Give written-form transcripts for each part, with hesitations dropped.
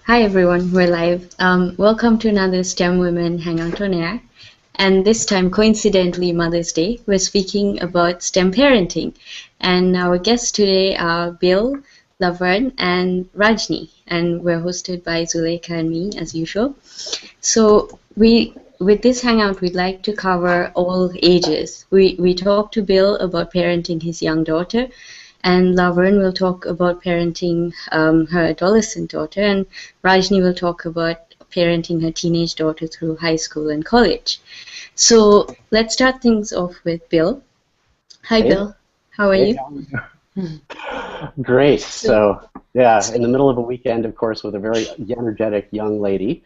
Hi everyone, we're live. Welcome to another STEM Women Hangout on Air. And this time, coincidentally, Mother's Day, we're speaking about STEM parenting. And our guests today are Bill, Laverne, and Rajni. And we're hosted by Zuleyka and me, as usual. So with this hangout, we'd like to cover all ages. We talked to Bill about parenting his young daughter, and Laverne will talk about parenting her adolescent daughter, and Rajni will talk about parenting her teenage daughter through high school and college. So let's start things off with Bill. Hi, Hey. Bill. How are you? Great. So, yeah, in the middle of a weekend, of course, with a very energetic young lady,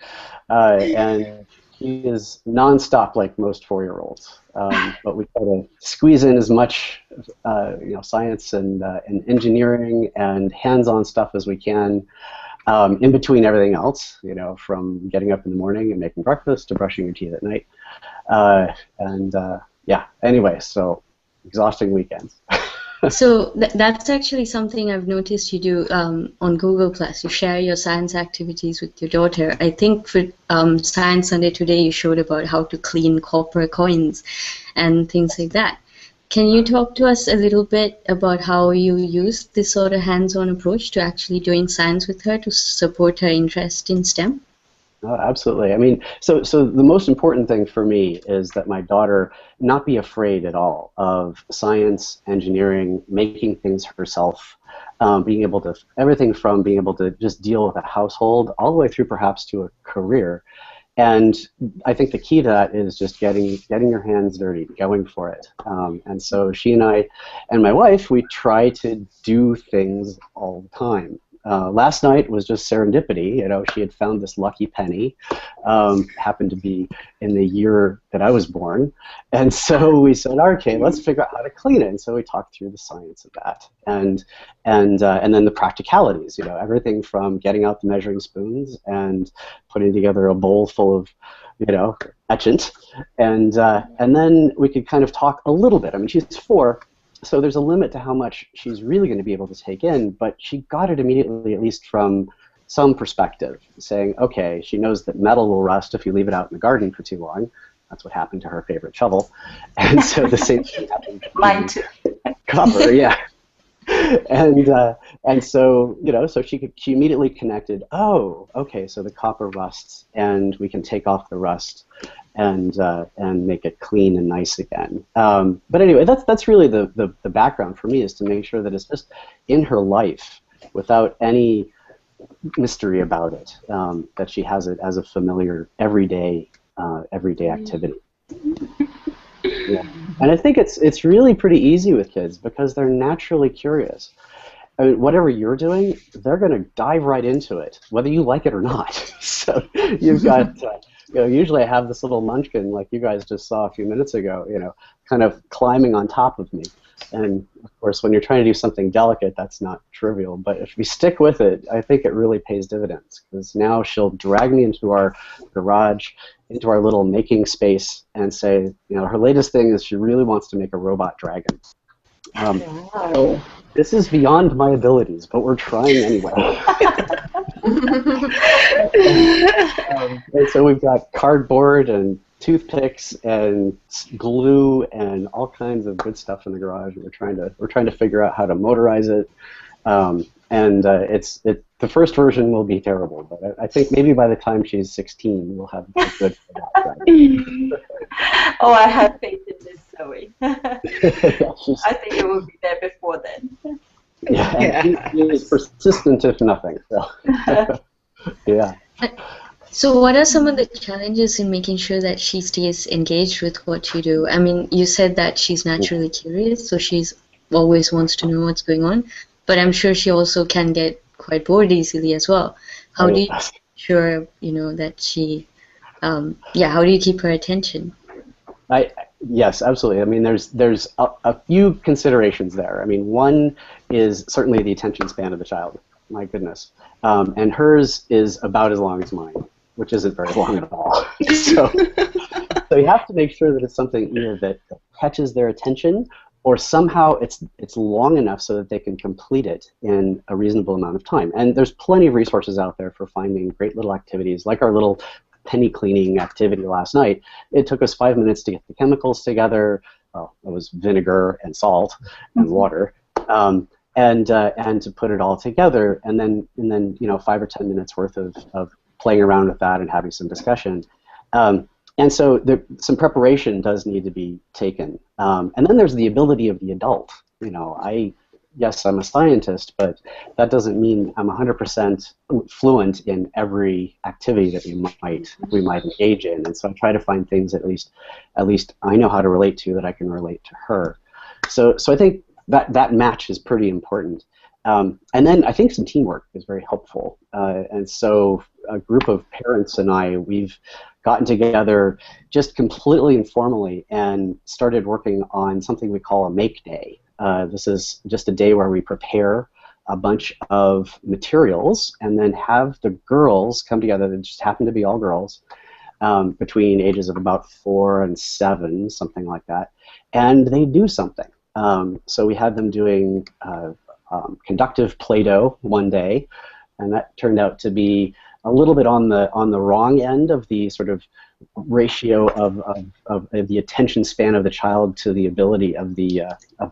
and she is nonstop like most 4-year-olds. But we try to squeeze in as much, science and engineering and hands-on stuff as we can. In between everything else, from getting up in the morning and making breakfast to brushing your teeth at night. Anyway, so exhausting weekends. So that's actually something I've noticed you do on Google+. You share your science activities with your daughter. I think for Science Sunday today you showed about how to clean copper coins and things like that. Can you talk to us a little bit about how you use this sort of hands-on approach to actually doing science with her to support her interest in STEM? Oh, absolutely. I mean, so the most important thing for me is that my daughter not be afraid at all of science, engineering, making things herself, being able to, everything from being able to just deal with a household all the way through perhaps to a career. And I think the key to that is just getting your hands dirty, going for it. And so she and I and my wife, we try to do things all the time. Last night was just serendipity. She had found this lucky penny, happened to be in the year that I was born, and so we said, okay, let's figure out how to clean it. And so we talked through the science of that, and then the practicalities. Everything from getting out the measuring spoons and putting together a bowl full of, etchant, and then we could kind of talk a little bit. I mean, she's 4. So there's a limit to how much she's really going to be able to take in, but she got it immediately, at least from some perspective, saying, okay, she knows that metal will rust if you leave it out in the garden for too long. That's what happened to her favorite shovel. And so the same thing happened to mine too. Copper, yeah. And so, so she immediately connected, oh, okay, so the copper rusts, and we can take off the rust and make it clean and nice again. But anyway, that's really the background for me, is to make sure that it's just in her life without any mystery about it, that she has it as a familiar everyday activity. Yeah. And I think it's really pretty easy with kids because they're naturally curious. I mean, whatever you're doing, they're going to dive right into it, whether you like it or not. So you've got, usually I have this little munchkin, like you guys just saw a few minutes ago, kind of climbing on top of me. And of course, when you're trying to do something delicate, that's not trivial. But if we stick with it, I think it really pays dividends, because now she'll drag me into our garage, into our little making space, and say, her latest thing is she really wants to make a robot dragon. Wow. This is beyond my abilities, but we're trying anyway. And so we've got cardboard and toothpicks and glue and all kinds of good stuff in the garage. We're trying to figure out how to motorize it. The first version will be terrible, but I think maybe by the time she's 16, we'll have a good robot. Oh, I have faith in this Zoe. Yeah, I think it will be there before then. yeah. She is persistent if nothing. So. Yeah. So what are some of the challenges in making sure that she stays engaged with what you do? I mean, you said that she's naturally curious, so she's always wants to know what's going on, but I'm sure she also can get quite bored easily as well. How do you make sure, that she, how do you keep her attention? Yes, absolutely. I mean, there's a few considerations there. I mean, one is certainly the attention span of the child. My goodness. And hers is about as long as mine, which isn't very long at all. So you have to make sure that it's something either that catches their attention, or somehow it's long enough so that they can complete it in a reasonable amount of time. And there's plenty of resources out there for finding great little activities, like our little penny cleaning activity last night. It took us 5 minutes to get the chemicals together. Well, it was vinegar and salt and water, and to put it all together, and then 5 or 10 minutes worth of playing around with that and having some discussion. And so some preparation does need to be taken. And then there's the ability of the adult. Yes, I'm a scientist, but that doesn't mean I'm 100% fluent in every activity that we might engage in. And so I try to find things at least I know how to relate to, that I can relate to her. So I think that match is pretty important. And then I think some teamwork is very helpful. And so a group of parents and we've gotten together just completely informally and started working on something we call a make day. This is just a day where we prepare a bunch of materials and then have the girls come together. They just happen to be all girls, between ages of about 4 and 7, something like that, and they do something. So we had them doing conductive Play-Doh one day, and that turned out to be a little bit on the wrong end of the sort of ratio of the attention span of the child to the ability of the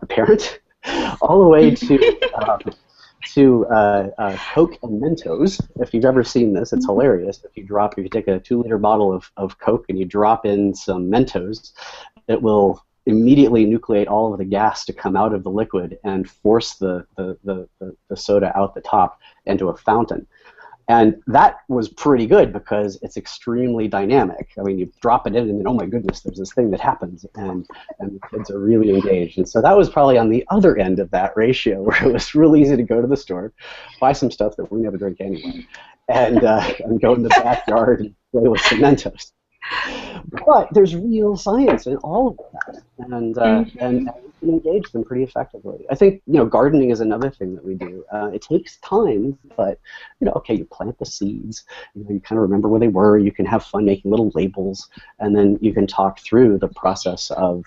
parent, all the way to Coke and Mentos. If you've ever seen this, it's hilarious. If you take a 2-liter bottle of Coke and you drop in some Mentos, it will immediately nucleate all of the gas to come out of the liquid and force the soda out the top into a fountain. And that was pretty good because it's extremely dynamic. I mean, you drop it in and then, oh my goodness, there's this thing that happens, and the kids are really engaged. And so that was probably on the other end of that ratio, where it was real easy to go to the store, buy some stuff that we never drink anyway, and go in the backyard and play with some Mentos. But there's real science in all of that, and we can engage them pretty effectively. I think gardening is another thing that we do. It takes time, but okay, you plant the seeds. You kind of remember where they were. You can have fun making little labels, and then you can talk through the process of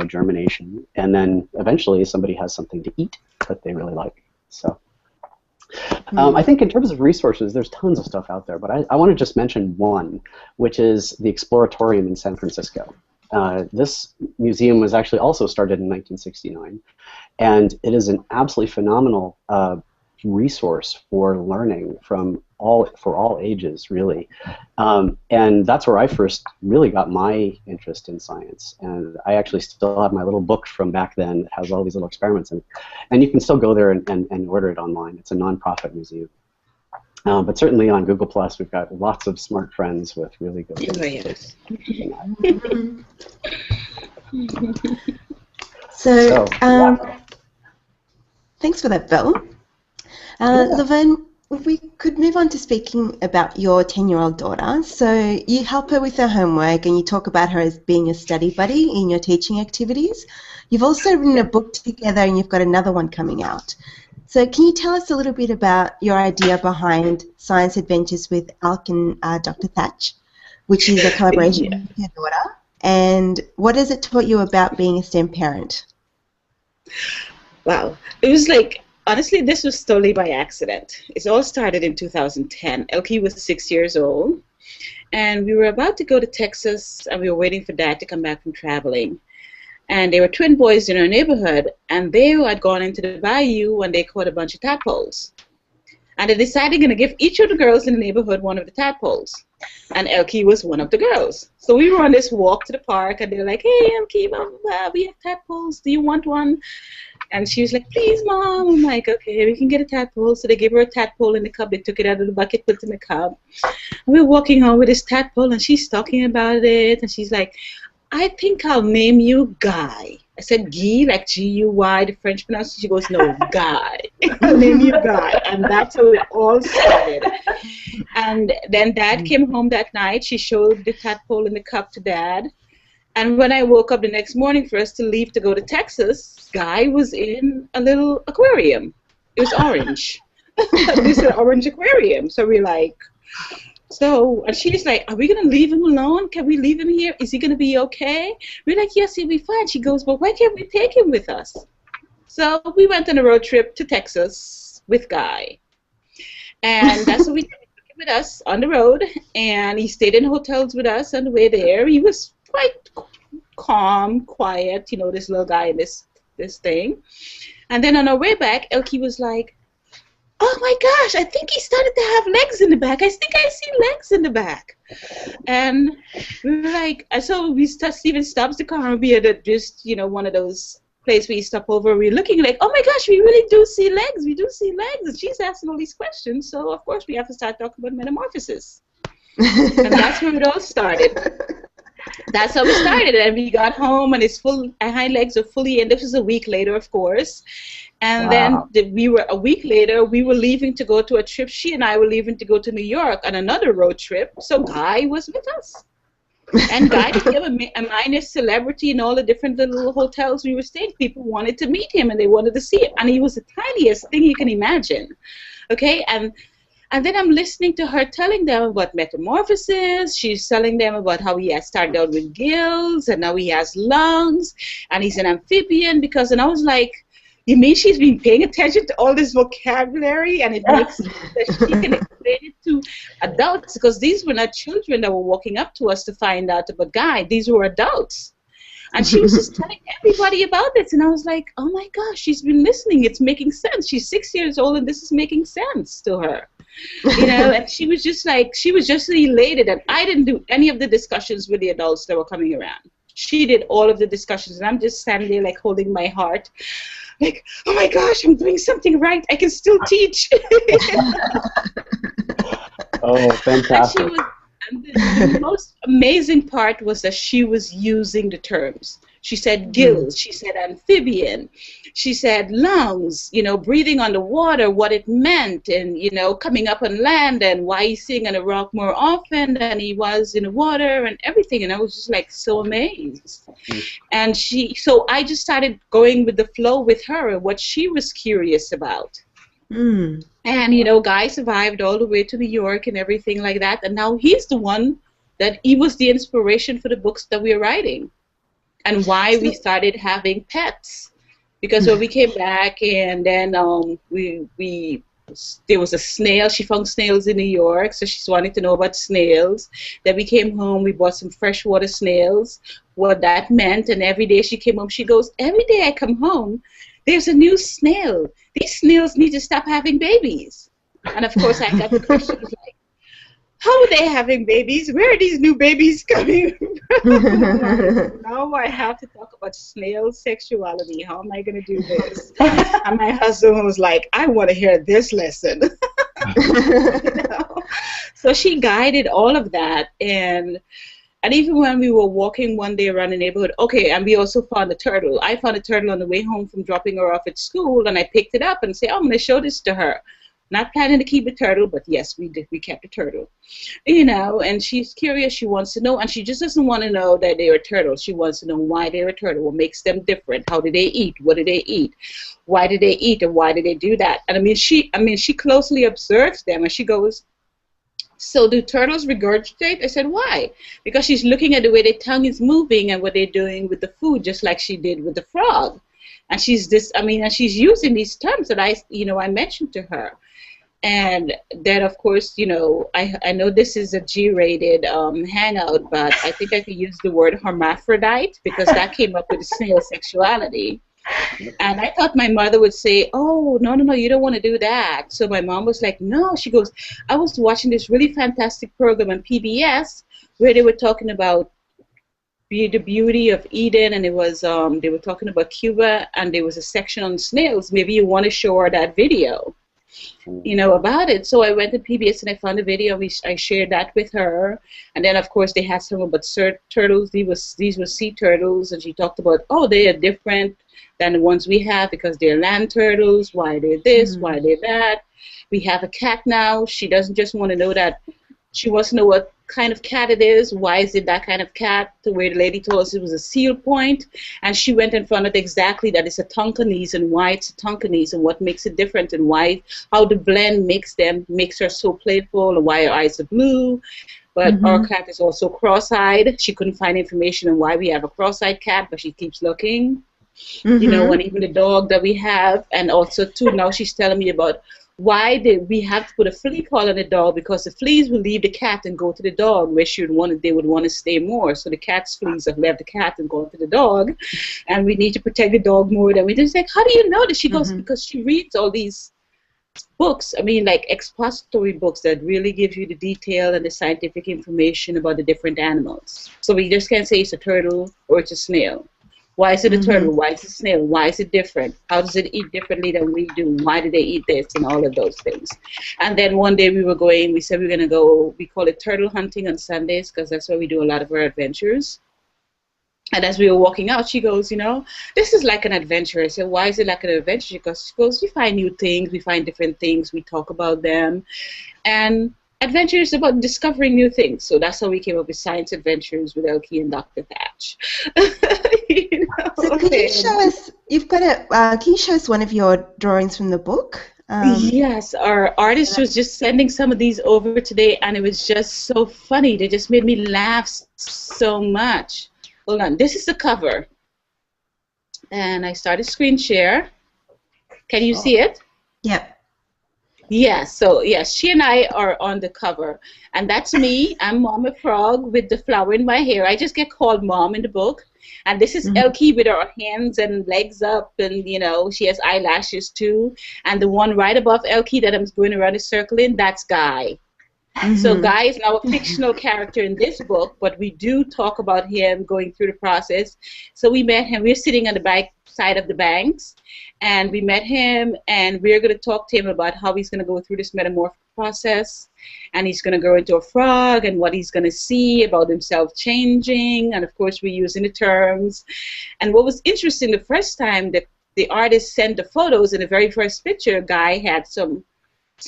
germination, and then eventually somebody has something to eat that they really like. So. I think in terms of resources, there's tons of stuff out there, but I want to just mention one, which is the Exploratorium in San Francisco. This museum was actually also started in 1969, and it is an absolutely phenomenal resource for learning for all ages, really. And that's where I first really got my interest in science. And I actually still have my little book from back then that has all these little experiments in it. And you can still go there and order it online. It's a nonprofit museum. But certainly on Google+, we've got lots of smart friends with really good ideas. So, thanks for that, Val. Laverne, we could move on to speaking about your 10-year-old daughter. So you help her with her homework and you talk about her as being a study buddy in your teaching activities. You've also written a book together and you've got another one coming out. So can you tell us a little bit about your idea behind Science Adventures with Alk and Dr. Thatch, which is a collaboration with your daughter, and what has it taught you about being a STEM parent? Wow. It was like, honestly, this was totally by accident. It all started in 2010. Elkie was 6 years old, and we were about to go to Texas, and we were waiting for Dad to come back from traveling. And there were twin boys in our neighborhood, and they had gone into the bayou and they caught a bunch of tadpoles. And they decided going to give each of the girls in the neighborhood one of the tadpoles. And Elkie was one of the girls. So we were on this walk to the park, and they're like, hey, Elkie, blah, blah, blah, we have tadpoles. Do you want one? And she was like, please, Mom. I'm like, okay, we can get a tadpole. So they gave her a tadpole in the cup. They took it out of the bucket, put it in the cup. And we were walking home with this tadpole, and she's talking about it. And she's like, I think I'll name you Guy. I said, Guy, like G-U-Y, the French pronunciation. She goes, no, Guy. I'll name you Guy. And that's how it all started. And then Dad came home that night. She showed the tadpole in the cup to Dad. And when I woke up the next morning for us to leave to go to Texas, Guy was in a little aquarium. It was orange. It was an orange aquarium. So we're like, So, and she's like, are we going to leave him alone? Can we leave him here? Is he going to be okay? We're like, yes, he'll be fine. She goes, but why can't we take him with us? So we went on a road trip to Texas with Guy. And that's what we did. We took him with us on the road, and he stayed in hotels with us on the way there. He was quite calm, quiet, you know, this little guy in this thing. And then on our way back, Elkie was like, oh my gosh, I think he started to have legs in the back. I think I see legs in the back. And we were like, so Steven stops the car, and we had just, you know, one of those places where you stop over. We're looking like, oh my gosh, we really do see legs. We do see legs. And she's asking all these questions. So, of course, we have to start talking about metamorphosis. And that's where it all started. That's how we started. And we got home, and his hind legs were fully in. This was a week later, of course. And Wow. then a week later, we were leaving to go to a trip. She and I were leaving to go to New York on another road trip. So Guy was with us. And Guy became a minor celebrity in all the different little hotels we were staying. People wanted to meet him, and they wanted to see him. And he was the tiniest thing you can imagine. Okay? And then I'm listening to her telling them about metamorphosis. She's telling them about how he had started out with gills, and now he has lungs, and he's an amphibian. And I was like, you mean she's been paying attention to all this vocabulary, and it makes sense that she can explain it to adults? Because these were not children that were walking up to us to find out about Guy. These were adults. And she was just telling everybody about this. And I was like, oh my gosh, she's been listening. It's making sense. She's 6 years old, and this is making sense to her. You know, and she was just elated. And I didn't do any of the discussions with the adults that were coming around. She did all of the discussions, and I'm just standing there like holding my heart. Like, oh my gosh, I'm doing something right. I can still teach. Oh, fantastic. And the most amazing part was that she was using the terms. She said gills, she said amphibian, she said lungs, you know, breathing underwater, what it meant, and, you know, coming up on land, and why he's sitting on a rock more often than he was in the water, and everything. And I was just like so amazed. And so I just started going with the flow with her and what she was curious about. And, you know, Guy survived all the way to New York and everything like that. And now he was the inspiration for the books that we are writing. And why we started having pets, because when we came back, and then there was a snail. She found snails in New York, so she wanted to know about snails. Then we came home. We bought some freshwater snails. What that meant, and every day she came home, she goes, every day I come home, there's a new snail. These snails need to stop having babies. And of course, I got the questions like, how are they having babies? Where are these new babies coming from? Now I have to talk about snail sexuality. How am I going to do this? And my husband was like, I want to hear this lesson. You know? So she guided all of that. And even when we were walking one day around the neighborhood, okay, and we also found a turtle. I found a turtle on the way home from dropping her off at school, and I picked it up and said, oh, I'm going to show this to her. Not planning to keep a turtle, but yes, we did. We kept a turtle, you know. And she's curious. She wants to know, and she just doesn't want to know that they're a turtle. She wants to know why they're a turtle. What makes them different? How do they eat? What do they eat? Why do they eat? And why do they do that? And she closely observes them, and she goes, so do turtles regurgitate? I said, why? Because she's looking at the way their tongue is moving and what they're doing with the food, just like she did with the frog. And she's using these terms that I mentioned to her. And then, of course, you know, I know this is a G-rated hangout, but I think I could use the word hermaphrodite because that came up with snail sexuality. And I thought my mother would say, oh, no, you don't want to do that. So my mom was like, no. She goes, I was watching this really fantastic program on PBS where they were talking about the beauty of Eden, and it was they were talking about Cuba, and there was a section on snails. Maybe you want to show her that video, you know, about it. So I went to PBS and I found a video. I shared that with her, and then of course they had some about turtles. These were sea turtles, and she talked about, oh, they are different than the ones we have because they're land turtles. Why they're this? Why they're that? We have a cat now. She doesn't just want to know that She wants to know what kind of cat it is. Why is it that kind of cat? The way the lady told us it was a seal point, and she went and found out exactly that it's a Tonkinese and why it's a Tonkinese and what makes it different and why, how the blend makes her so playful and why her eyes are blue. But our cat is also cross-eyed. She couldn't find information on why we have a cross-eyed cat, but she keeps looking. You know, and even the dog that we have, and also too, now she's telling me about why did we have to put a flea collar on the dog, because the fleas will leave the cat and go to the dog where they would want to stay more. So the cat's fleas have left the cat and gone to the dog, and we need to protect the dog more than we just like, how do you know that? She goes, because she reads all these books, I mean, like expository books that really give you the detail and the scientific information about the different animals. So we just can't say it's a turtle or it's a snail. Why is it a turtle? Why is it a snail? Why is it different? How does it eat differently than we do? Why do they eat this? And all of those things. And then one day we said we were going to go, we call it turtle hunting on Sundays because that's where we do a lot of our adventures. And as we were walking out, she goes, you know, this is like an adventure. I said, why is it like an adventure? Because she goes, we find new things, we find different things, we talk about them. And adventure is about discovering new things. So that's how we came up with Science Adventures with Elkie and Dr. Thatch. You know? So could you show us, can you show us one of your drawings from the book? Yes, our artist was just sending some of these over today, and it was just so funny. They just made me laugh so much. Hold on, this is the cover. And I started screen share. Can you see it? Yeah. Yeah, so yes, she and I are on the cover. And that's me. I'm Mama Frog with the flower in my hair. I just get called Mom in the book. And this is Elkie with her hands and legs up, and you know, she has eyelashes too. And the one right above Elkie that I'm going around a circle in, that's Guy. So Guy is now a fictional character in this book, but we do talk about him going through the process. So we met him. We're sitting on the back side of the banks, and we met him, and we're going to talk to him about how he's going to go through this metamorphic process, and he's going to grow into a frog, and what he's going to see about himself changing, and of course we're using the terms. And what was interesting, the first time that the artist sent the photos, in the very first picture, Guy had some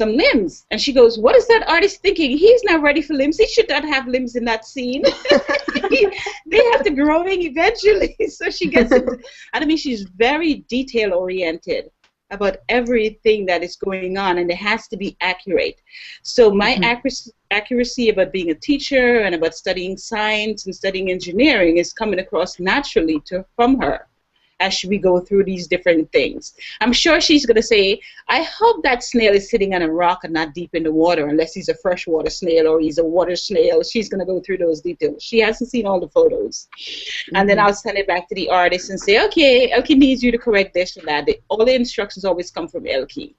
limbs, and she goes, what is that artist thinking? He's not ready for limbs. He should not have limbs in that scene. They have to growing eventually. So she gets it. And I mean, she's very detail oriented about everything that is going on, and it has to be accurate. So my accuracy about being a teacher and about studying science and studying engineering is coming across naturally from her as we go through these different things. I'm sure she's going to say, I hope that snail is sitting on a rock and not deep in the water, unless he's a freshwater snail or he's a water snail. She's going to go through those details. She hasn't seen all the photos. And then I'll send it back to the artist and say, okay, Elkie needs you to correct this or that. All the instructions always come from Elkie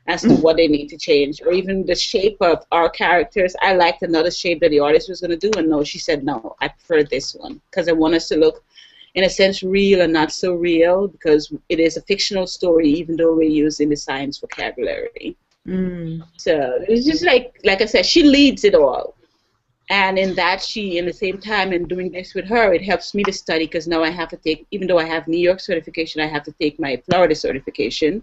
as to what they need to change, or even the shape of our characters. I liked another shape that the artist was going to do, and no, she said, no, I prefer this one, because I want us to look, in a sense, real and not so real, because it is a fictional story, even though we're using the science vocabulary. So it's just like I said, she leads it all. And in that, in the same time, in doing this with her, it helps me to study, because now I have to take, even though I have New York certification, I have to take my Florida certification.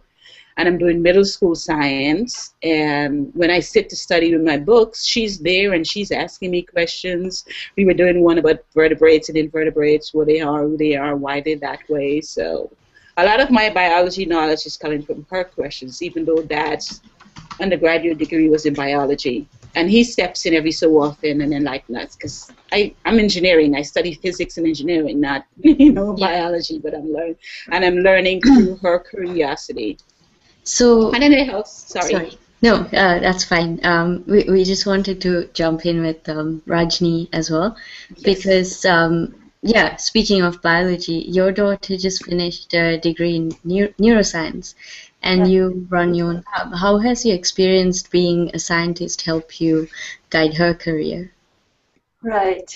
And I'm doing middle school science, and when I sit to study with my books, she's there and she's asking me questions. We were doing one about vertebrates and invertebrates, what they are, who they are, why they're that way. So a lot of my biology knowledge is coming from her questions, even though Dad's undergraduate degree was in biology. And he steps in every so often and enlightens us, because I'm engineering. I study physics and engineering, not biology, but I'm learning through her curiosity. So, and then it helps. Sorry. No, that's fine. We just wanted to jump in with Rajni as well, because speaking of biology, your daughter just finished a degree in neuroscience, and you run your own lab. How has your experience being a scientist helped you guide her career? Right.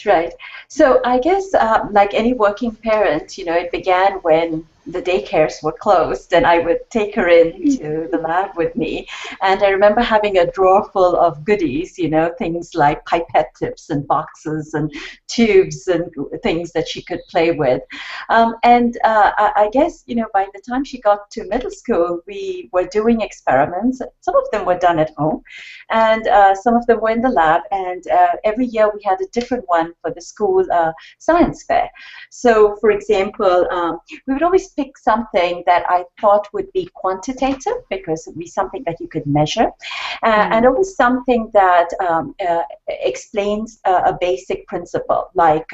So I guess like any working parent, it began when the daycares were closed, and I would take her into the lab with me. And I remember having a drawer full of goodies, things like pipette tips and boxes and tubes and things that she could play with. I guess, by the time she got to middle school, we were doing experiments. Some of them were done at home, and some of them were in the lab. And every year we had a different one for the school science fair. So, for example, we would always pick something that I thought would be quantitative, because it would be something that you could measure, and always something that explains a basic principle, like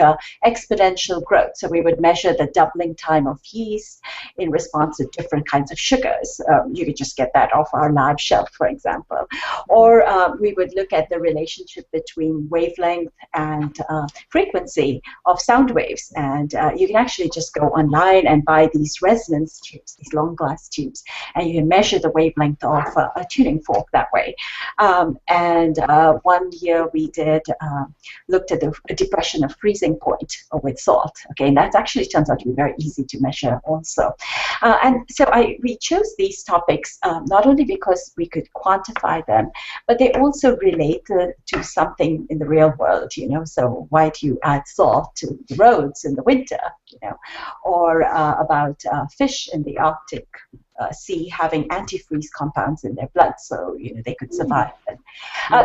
exponential growth. So we would measure the doubling time of yeast in response to different kinds of sugars. You could just get that off our lab shelf, for example. Or we would look at the relationship between wavelength and frequency of sound waves. And you can actually just go online and buy these resonance tubes, these long glass tubes, and you can measure the wavelength of a tuning fork that way. One year we did looked at the depression of freezing point with salt. Okay, and that actually turns out to be very easy to measure also. And so we chose these topics not only because we could quantify them, but they also related to something in the real world. So why do you add salt to the roads in the winter? Or about fish in the Arctic Sea having antifreeze compounds in their blood, so they could survive.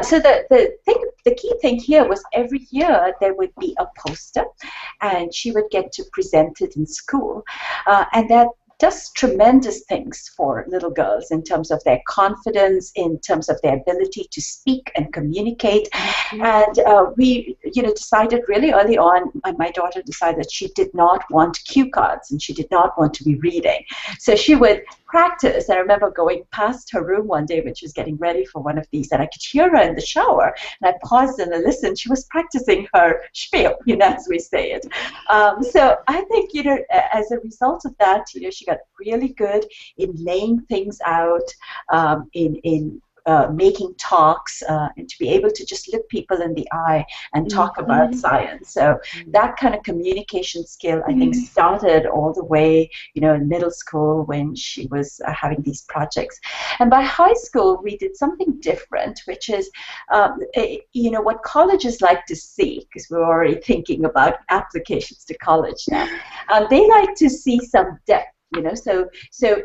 So the key thing here was every year there would be a poster, and she would get to present it in school, and that does tremendous things for little girls in terms of their confidence, in terms of their ability to speak and communicate. And we, decided really early on, my daughter decided that she did not want cue cards and she did not want to be reading. So she would practice. I remember going past her room one day when she was getting ready for one of these, and I could hear her in the shower. And I paused and I listened. She was practicing her spiel, as we say it. So I think, as a result of that, she got really good in laying things out, in making talks, and to be able to just look people in the eye and talk about science. So that kind of communication skill, I think, started all the way, in middle school when she was having these projects. And by high school, we did something different, which is, what colleges like to see, because we're already thinking about applications to college now. They like to see some depth. So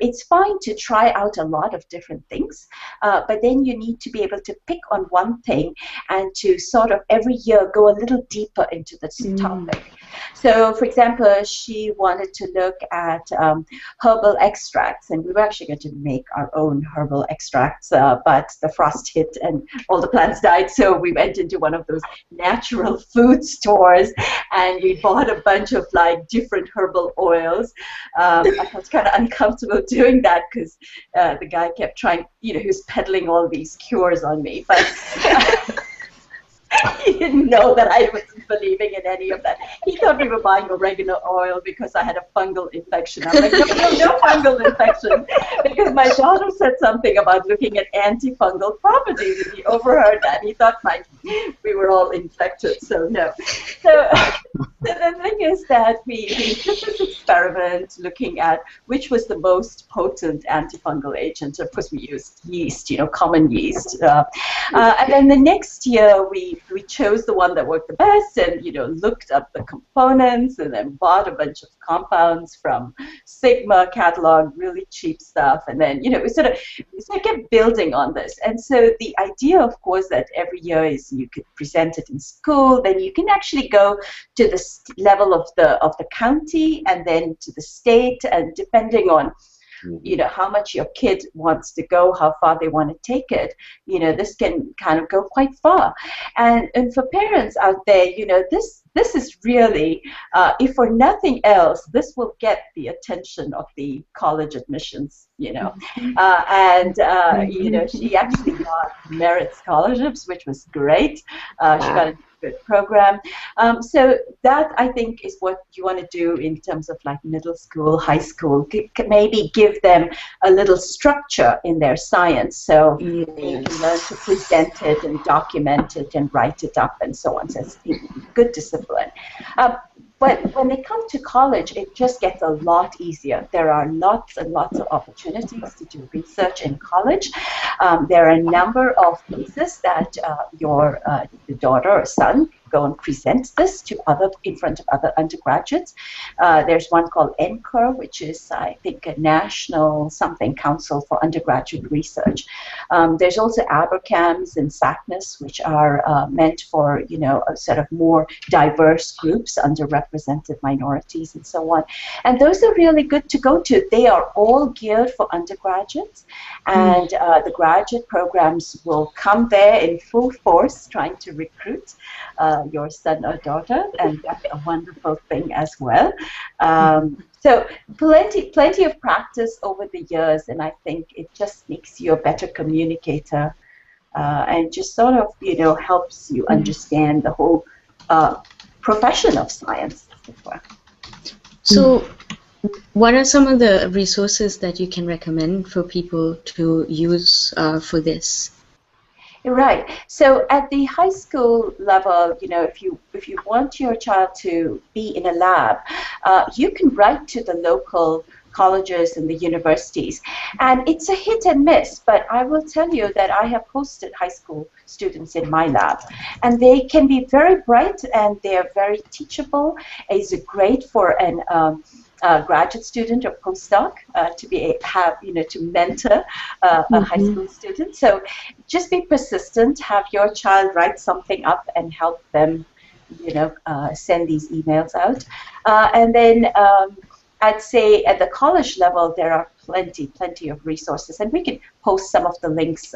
it's fine to try out a lot of different things, but then you need to be able to pick on one thing and to sort of every year go a little deeper into this topic. So, for example, she wanted to look at herbal extracts, and we were actually going to make our own herbal extracts, but the frost hit and all the plants died, so we went into one of those natural food stores, and we bought a bunch of different herbal oils. I was kind of uncomfortable doing that because the guy kept trying, he was peddling all these cures on me, but he didn't know that I wasn't believing in any of that. He thought we were buying oregano oil because I had a fungal infection. I'm like, no fungal infection, because my daughter said something about looking at antifungal properties, and he overheard that. He thought we were all infected, so no. So the thing is that we did this experiment looking at which was the most potent antifungal agent. Of course, we used yeast, common yeast. And then the next year, we chose the one that worked the best, and looked up the components, and then bought a bunch of compounds from Sigma catalog, really cheap stuff, and then we sort of kept building on this. And so the idea, of course, that every year is you could present it in school, then you can actually go to the level of the county, and then to the state, and depending on how much your kid wants to go, how far they want to take it, this can kind of go quite far. And for parents out there, this is really, if for nothing else, this will get the attention of the college admissions, she actually got merit scholarships, which was great. She got a good program. So that, I think, is what you want to do in terms of middle school, high school. Maybe give them a little structure in their science, so they can learn to present it and document it and write it up and so on. So it's good discipline. But when they come to college, it just gets a lot easier. There are lots and lots of opportunities to do research in college. There are a number of places that your daughter or son go and present this to in front of other undergraduates. There's one called NCUR, which is, I think, a national something council for undergraduate research. There's also ABRCAMS and SACNAS, which are meant for, a sort of more diverse groups, underrepresented minorities, and so on. And those are really good to go to. They are all geared for undergraduates, and the graduate programs will come there in full force, trying to recruit your son or daughter, and that's a wonderful thing as well. So plenty of practice over the years, and I think it just makes you a better communicator, and just sort of helps you understand the whole profession of science. So, what are some of the resources that you can recommend for people to use for this? Right. So at the high school level, if you want your child to be in a lab, you can write to the local colleges and the universities. And it's a hit and miss, but I will tell you that I have hosted high school students in my lab. And they can be very bright, and they're very teachable. It's great for an graduate student or postdoc to mentor a high school student. So just be persistent. Have your child write something up and help them, send these emails out. And then I'd say at the college level there are plenty of resources, and we can post some of the links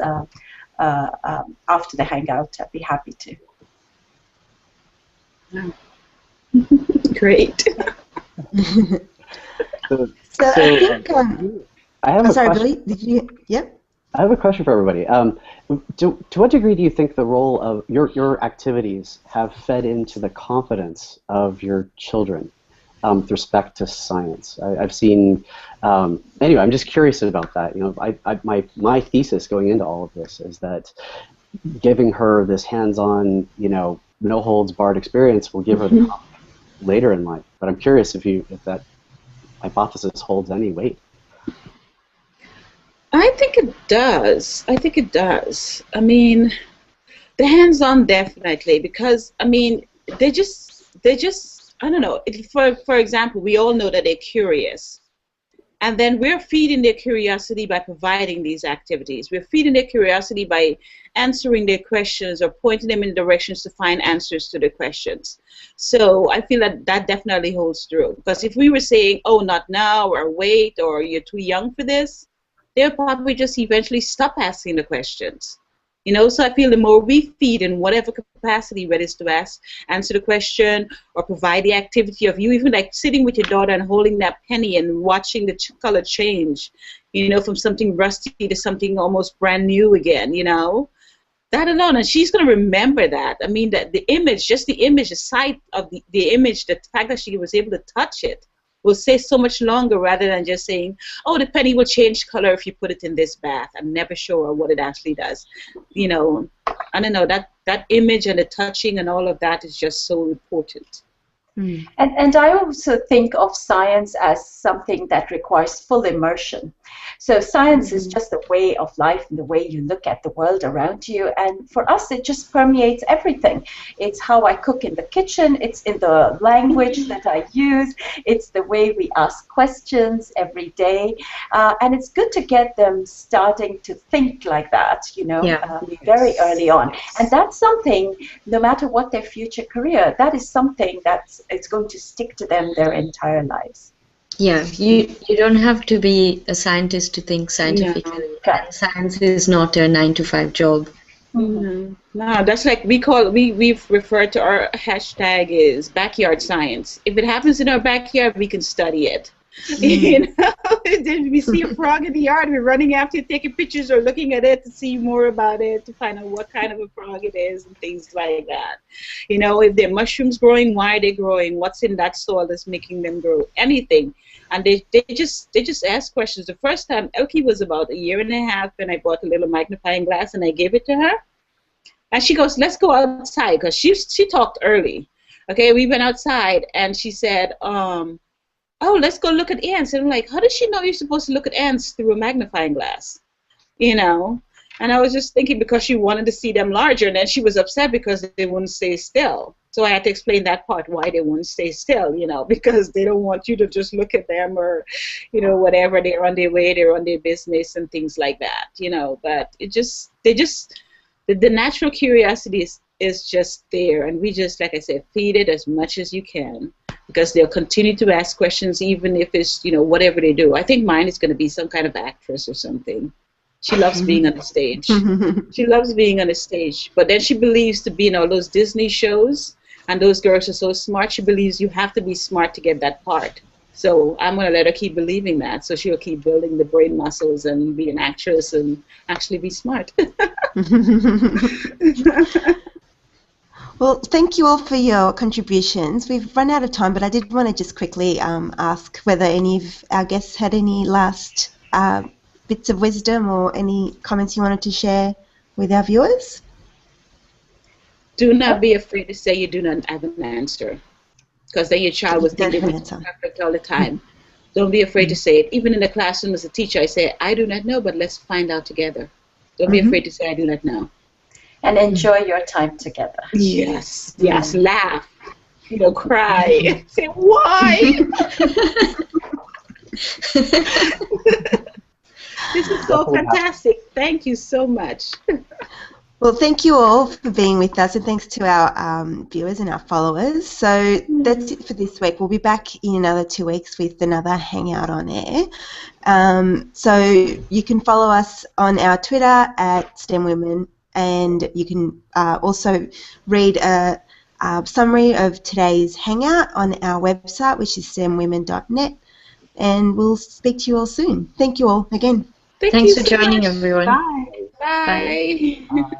after the hangout. I'd be happy to. Great. So I think I have a sorry, question. Billy, did you? Yeah. I have a question for everybody. To what degree do you think the role of your activities have fed into the confidence of your children with respect to science? I've seen. Anyway, I'm just curious about that. My thesis going into all of this is that giving her this hands-on, no holds barred experience will give her the confidence later in life. But I'm curious if that hypothesis holds any weight. I think it does. I mean, the hands-on definitely, because they just I don't know. For example, we all know that they're curious, and then we're feeding their curiosity by providing these activities. We're feeding their curiosity by answering their questions or pointing them in directions to find answers to their questions. So I feel that definitely holds true. Because if we were saying, oh, not now, or wait, or you're too young for this, they'll probably just eventually stop asking the questions. So I feel the more we feed in whatever capacity, whether it's to answer the question or provide the activity of you, even like sitting with your daughter and holding that penny and watching the color change, from something rusty to something almost brand new again, that alone, and she's going to remember that. I mean, that the image, the sight of the image, the fact that she was able to touch it, will say so much longer rather than just saying, oh, the penny will change color if you put it in this bath. I'm never sure what it actually does. I don't know, that image and the touching and all of that is just so important. And I also think of science as something that requires full immersion. So science is just a way of life and the way you look at the world around you. And for us, it just permeates everything. It's how I cook in the kitchen. It's in the language that I use. It's the way we ask questions every day. And it's good to get them starting to think like that, very early on. And that's something, no matter what their future career, that is something it's going to stick to them their entire lives. Yeah, you don't have to be a scientist to think scientifically. Yeah. Science is not a 9-to-5 job. No, that's like we've referred to our hashtag is backyard science. If it happens in our backyard, we can study it. Then we see a frog in the yard, we're running after it, taking pictures or looking at it to see more about it, to find out what kind of a frog it is and things like that. If there are mushrooms growing, why are they growing? What's in that soil that's making them grow? Anything. And they just ask questions. The first time, Elkie was about 1.5 years, and I bought a little magnifying glass and I gave it to her. And she goes, let's go outside, because she talked early. Okay, we went outside, and she said, "Oh, let's go look at ants." And I'm like, "How does she know you're supposed to look at ants through a magnifying glass?" You know? And I was just thinking because she wanted to see them larger, and then she was upset because they wouldn't stay still. So I had to explain that part, why they wouldn't stay still, because they don't want you to just look at them or, whatever. They're on their way, they're on their business and things like that, But the natural curiosity is just there, and we just, like I said, feed it as much as you can, because they'll continue to ask questions even if it's, whatever they do. I think mine is going to be some kind of actress or something. She loves being on the stage. She loves being on the stage. But then she believes to be in all those Disney shows, and those girls are so smart, she believes you have to be smart to get that part. So I'm going to let her keep believing that, so she'll keep building the brain muscles and be an actress and actually be smart. Well, thank you all for your contributions. We've run out of time, but I did want to just quickly ask whether any of our guests had any last bits of wisdom or any comments you wanted to share with our viewers. Do not be afraid to say you do not have an answer, because then your child will think you're perfect all the time. Don't be afraid to say it. Even in the classroom as a teacher, I say, I do not know, but let's find out together. Don't be afraid to say I do not know. And enjoy your time together. Yes, yes, laugh, cry, say, why? This is so fantastic. Thank you so much. Well, thank you all for being with us, and thanks to our viewers and our followers. So that's it for this week. We'll be back in another 2 weeks with another Hangout on Air. So you can follow us on our Twitter at STEM Women, and you can also read a summary of today's Hangout on our website, which is stemwomen.net, and we'll speak to you all soon. Thank you all again. Thanks for joining, everyone. Bye. Bye. Bye.